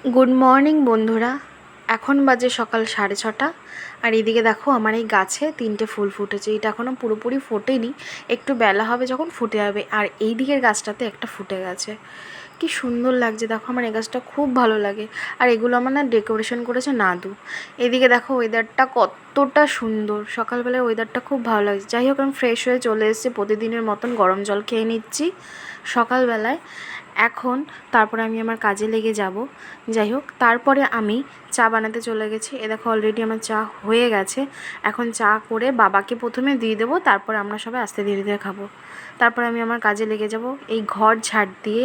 Good morning বন্ধুরা। এখন বাজে সকাল 6:30 আর এদিকে দেখো আমার এই গাছে 3টে ফুল ফুটেছে। এটা এখনও পুরোপুরি ফোটেনি, একটু বেলা হবে যখন ফুটে যাবে। আর এই দিকের গাছটাতে একটা ফুটে গেছে, কি সুন্দর লাগছে দেখো। আমার এই গাছটা খুব ভালো লাগে। আর এগুলো আমার না ডেকোরেশন করেছে নাদু। এদিকে দেখো ওয়েদারটা কতটা সুন্দর, সকালবেলায় ওয়েদারটা খুব ভালো লাগছে। যাই হোক, আমি ফ্রেশ হয়ে চলে এসেছি, প্রতিদিনের মতন গরম জল খেয়ে নিচ্ছি সকালবেলায়। এখন তারপরে আমি আমার কাজে লেগে যাব। যাই হোক, তারপরে আমি চা বানাতে চলে গেছি। এ দেখো অলরেডি আমার চা হয়ে গেছে। এখন চা করে বাবাকে প্রথমে দিয়ে দেবো, তারপরে আমরা সবাই আস্তে ধীরে ধীরে খাবো। তারপরে আমি আমার কাজে লেগে যাব। এই ঘর ঝাড় দিয়ে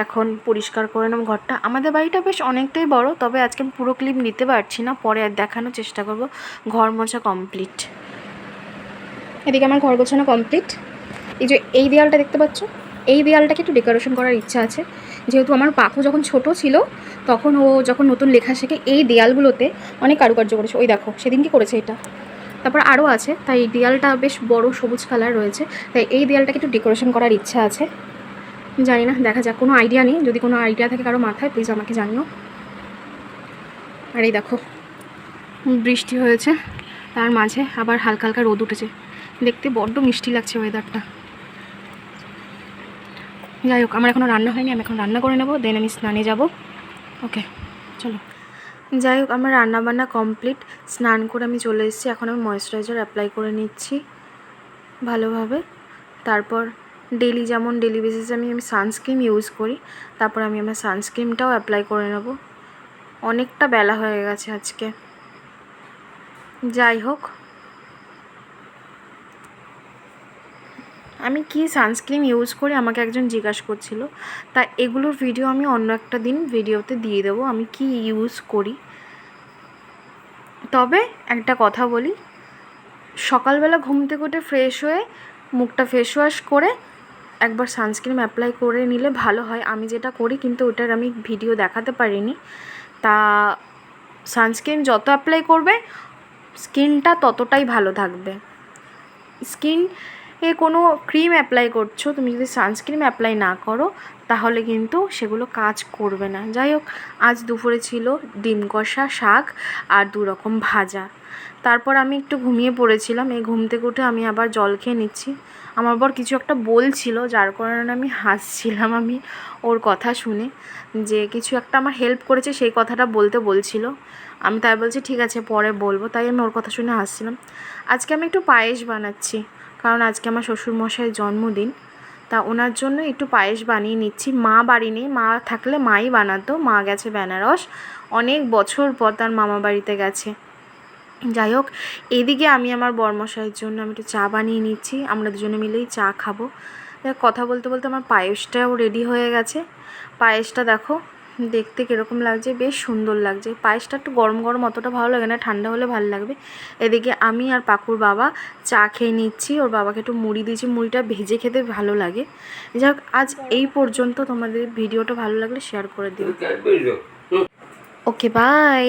এখন পরিষ্কার করে নেব ঘরটা। আমাদের বাড়িটা বেশ অনেকটাই বড়, তবে আজকে আমি পুরো ক্লিপ নিতে পারছি না, পরে আর দেখানোর চেষ্টা করব। ঘর মোছা কমপ্লিট। এদিকে আমার ঘর গোছানো কমপ্লিট। এই যে এই দেয়ালটা দেখতে পাচ্ছ, এই দেয়ালটাকে একটু ডেকোরেশন করার ইচ্ছা আছে। যেহেতু আমার পাখু যখন ছোট ছিল, তখন ও যখন নতুন লেখা শেখে এই দেয়ালগুলোতে অনেক কারুকার্য করেছে। ওই দেখো সেদিন কি করেছে এটা। তারপর আরও আছে, তাই এই দেয়ালটা বেশ বড় সবুজ কালার রয়েছে, তাই এই দেয়ালটাকে একটু ডেকোরেশন করার ইচ্ছা আছে। জানি না, দেখা যাক। কোনো আইডিয়া নেই, যদি কোনো আইডিয়া থাকে কারো মাথায় প্লিজ আমাকে জানিও। আর এই দেখো বৃষ্টি হয়েছে, তার মাঝে আবার হালকা হালকা রোদ উঠেছে, দেখতে বড্ড মিষ্টি লাগছে ওয়েদারটা। যাই হোক, আমার এখনও রান্না হয়নি, আমি এখন রান্না করে নেবো, দেন আমি স্নানে যাব। ওকে চলো। যাই হোক, আমার রান্না বান্না কমপ্লিট, স্নান করে আমি চলে এসেছি। এখন আমি ময়েশ্চারাইজার অ্যাপ্লাই করে নিচ্ছি ভালোভাবে। তারপর ডেলি যেমন ডেলি বেসিসে আমি সানস্ক্রিন ইউজ করি, তারপর আমি আমার সানস্ক্রিনটাও অ্যাপ্লাই করে নেব। অনেকটা বেলা হয়ে গেছে আজকে। যাই হোক, আমি কি সানস্ক্রিন ইউজ করি আমাকে একজন জিজ্ঞাসা করছিল, তা এগুলোর ভিডিও আমি অন্য একটা দিন ভিডিওতে দিয়ে দেবো আমি কি ইউজ করি। তবে একটা কথা বলি, সকালবেলা ঘুম থেকে উঠে ফ্রেশ হয়ে মুখটা ফেস ওয়াশ করে একবার সানস্ক্রিন অ্যাপ্লাই করে নিলে ভালো হয়। আমি যেটা করি, কিন্তু ওটার আমি ভিডিও দেখাতে পারিনি। তা সানস্ক্রিন যত অ্যাপ্লাই করবে স্কিনটা ততটাই ভালো থাকবে। স্কিনে কোনো ক্রিম অ্যাপ্লাই করছো, তুমি যদি সানস্ক্রিন অ্যাপ্লাই না করো তাহলে কিন্তু সেগুলো কাজ করবে না। যাই হোক, আজ দুপুরে ছিল ডিম কষা, শাক আর 2 রকম ভাজা। তারপর আমি একটু ঘুমিয়ে পড়েছিলাম। এই ঘুম থেকে উঠে আমি আবার জল খেয়ে নিচ্ছি। আমার বর কিছু একটা বলছিল, যার কারণে আমি হাসছিলাম আমি ওর কথা শুনে, যে কিছু একটা আমার হেল্প করেছে সেই কথাটা বলছিল। আমি তাই বলছি ঠিক আছে পরে বলবো, তাই আমি ওর কথা শুনে হাসছিলাম। আজকে আমি একটু পায়েস বানাচ্ছি, কারণ আজকে আমার শ্বশুরমশাইয়ের জন্মদিন। তা ওনার জন্য একটু পায়েস বানিয়ে নিচ্ছি। মা বাড়ি নেই, মা থাকলে মাই বানাতো। মা গেছে বেনারস, অনেক বছর পর তার মামা বাড়িতে গেছে। যাই হোক, এদিকে আমি আমার বরমশাইয়ের জন্য আমি একটু চা বানিয়ে নিচ্ছি, আমরা দুজনে মিলেই চা খাবো। কথা বলতে বলতে আমার পায়েসটাও রেডি হয়ে গেছে। পায়েসটা দেখো দেখতে কীরকম লাগছে, বেশ সুন্দর লাগছে। পায়েসটা একটু গরম গরম অতটা ভালো লাগে না, ঠান্ডা হলে ভালো লাগবে। এদিকে আমি আর পাকুর বাবা চা খেয়ে নিচ্ছি। ওর বাবাকে একটু মুড়ি দিয়েছি, মুড়িটা ভেজে খেতে ভালো লাগে। যাই হোক, আজ এই পর্যন্ত। তোমাদের ভিডিওটা ভালো লাগলে শেয়ার করে দিও। Okay bye.